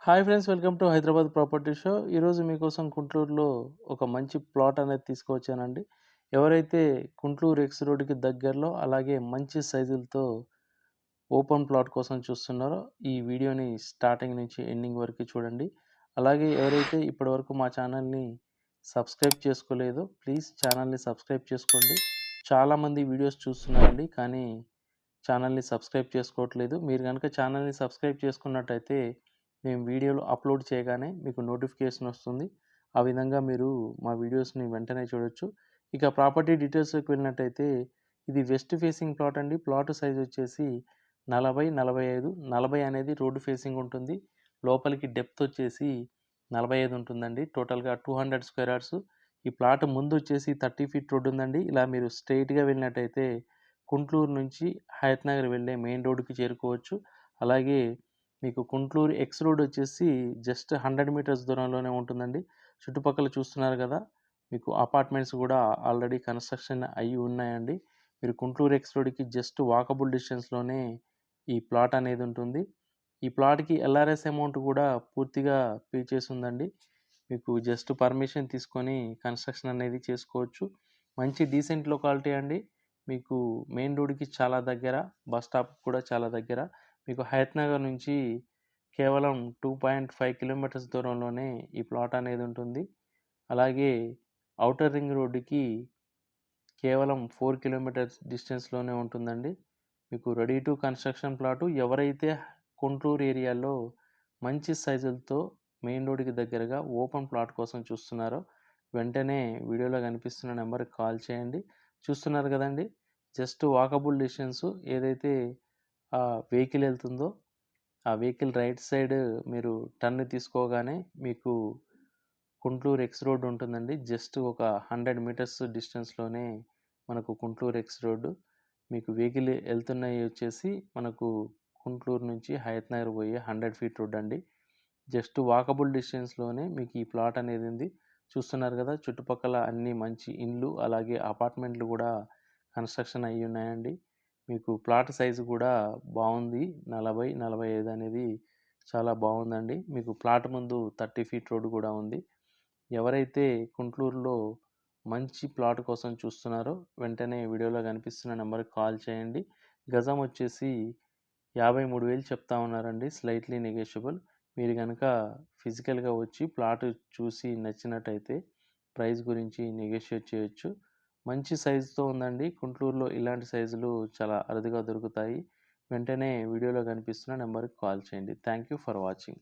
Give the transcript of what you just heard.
Hi friends, welcome to Hyderabad property show. ఈరోజు మీకోసం గుంటూరులో ఒక మంచి ప్లాట్ అనేది తీసుకొచ్చానండి. ఎవరైతే గుంటూరు ఎక్స్ రోడ్డుకి దగ్గరలో అలాగే మంచి సైజులతో ఓపెన్ ప్లాట్ కోసం చూస్తున్నారో ఈ వీడియోని స్టార్టింగ్ నుంచి ఎండింగ్ వరకు చూడండి. అలాగే ఎవరైతే ఇప్పటివరకు మా ఛానల్ని సబ్స్క్రైబ్ చేసుకోలేదో ప్లీజ్ ఛానల్ని సబ్స్క్రైబ్ చేసుకోండి. చాలామంది వీడియోస్ చూస్తున్నారండి, కానీ ఛానల్ని సబ్స్క్రైబ్ చేసుకోవట్లేదు. మీరు కనుక ఛానల్ని సబ్స్క్రైబ్ చేసుకున్నట్టయితే మేము వీడియోలు అప్లోడ్ చేయగానే మీకు నోటిఫికేషన్ వస్తుంది. ఆ విధంగా మీరు మా వీడియోస్ని వెంటనే చూడొచ్చు. ఇక ప్రాపర్టీ డీటెయిల్స్లోకి వెళ్ళినట్టయితే ఇది వెస్ట్ ఫేసింగ్ ప్లాట్ అండి. ప్లాట్ సైజ్ వచ్చేసి 40-45. 40 అనేది రోడ్డు ఫేసింగ్ ఉంటుంది. లోపలికి డెప్త్ వచ్చేసి 45 ఉంటుందండి. టోటల్గా 200 స్క్వేర్ యార్డ్స్. ఈ ప్లాట్ ముందు వచ్చేసి 30 ఫీట్ రోడ్డు ఉందండి. ఇలా మీరు స్ట్రైట్గా వెళ్ళినట్టయితే గుంటూరు నుంచి హయత్ నగర్ వెళ్ళే మెయిన్ రోడ్డుకి చేరుకోవచ్చు. అలాగే మీకు గుంటూరు ఎక్స్ రోడ్ వచ్చేసి జస్ట్ 100 మీటర్స్ దూరంలోనే ఉంటుందండి. చుట్టుపక్కల చూస్తున్నారు కదా, మీకు అపార్ట్మెంట్స్ కూడా ఆల్రెడీ కన్స్ట్రక్షన్ అయ్యి ఉన్నాయండి. మీరు గుంటూరు ఎక్స్ రోడ్కి జస్ట్ వాకబుల్ డిస్టెన్స్లోనే ఈ ప్లాట్ అనేది ఉంటుంది. ఈ ప్లాట్కి ఎల్ఆర్ఎస్ అమౌంట్ కూడా పూర్తిగా పే చేసి ఉందండి. మీకు జస్ట్ పర్మిషన్ తీసుకొని కన్స్ట్రక్షన్ అనేది చేసుకోవచ్చు. మంచి డీసెంట్ లొకాలిటీ అండి. మీకు మెయిన్ రోడ్కి చాలా దగ్గర, బస్ స్టాప్ కూడా చాలా దగ్గర. మీకు హయత్ నగర్ నుంచి కేవలం 2.5 కిలోమీటర్స్ దూరంలోనే ఈ ప్లాట్ అనేది ఉంటుంది. అలాగే ఔటర్ రింగ్ రోడ్డుకి కేవలం 4 కిలోమీటర్స్ డిస్టెన్స్లోనే ఉంటుందండి. మీకు రెడీ టు కన్స్ట్రక్షన్ ప్లాటు. ఎవరైతే గుంటూరు ఏరియాలో మంచి సైజులతో మెయిన్ రోడ్డుకి దగ్గరగా ఓపెన్ ప్లాట్ కోసం చూస్తున్నారో వెంటనే వీడియోలో కనిపిస్తున్న నెంబర్కి కాల్ చేయండి. చూస్తున్నారు కదండి, జస్ట్ వాకబుల్ డిస్టెన్స్. ఏదైతే ఆ వెహికల్ వెళ్తుందో ఆ వెహికల్ రైట్ సైడ్ మీరు టర్న్ తీసుకోగానే మీకు గుంటూరు ఎక్స్ రోడ్ ఉంటుందండి. జస్ట్ ఒక 100 మీటర్స్ డిస్టెన్స్లోనే మనకు గుంటూరు ఎక్స్ రోడ్డు. మీకు వెహికల్ వెళ్తున్నాయి వచ్చేసి మనకు గుంటూరు నుంచి హయత్ నగర్ పోయే 100 ఫీట్ రోడ్ అండి. జస్ట్ వాకబుల్ డిస్టెన్స్లోనే మీకు ఈ ప్లాట్ అనేది ఉంది. చూస్తున్నారు కదా, చుట్టుపక్కల అన్ని మంచి ఇండ్లు అలాగే అపార్ట్మెంట్లు కూడా కన్స్ట్రక్షన్ అయ్యి ఉన్నాయండి. మీకు ప్లాట్ సైజు కూడా బాగుంది. 40-45 అనేది చాలా బాగుందండి. మీకు ప్లాట్ ముందు 30 ఫీట్ రోడ్డు కూడా ఉంది. ఎవరైతే గుంటూరులో మంచి ప్లాట్ కోసం చూస్తున్నారో వెంటనే వీడియోలో కనిపిస్తున్న నెంబర్కి కాల్ చేయండి. గజం వచ్చేసి 53,000 చెప్తా ఉన్నారండి, స్లైట్లీ నెగోషియబుల్. మీరు కనుక ఫిజికల్గా వచ్చి ప్లాట్ చూసి నచ్చినట్టయితే ప్రైస్ గురించి నెగోషియేట్ చేయొచ్చు. మంచి సైజుతో ఉందండి. గుంటూరులో ఇలాంటి సైజులు చాలా అరుదుగా దొరుకుతాయి. వెంటనే వీడియోలో కనిపిస్తున్న నెంబర్కి కాల్ చేయండి. Thank you for watching.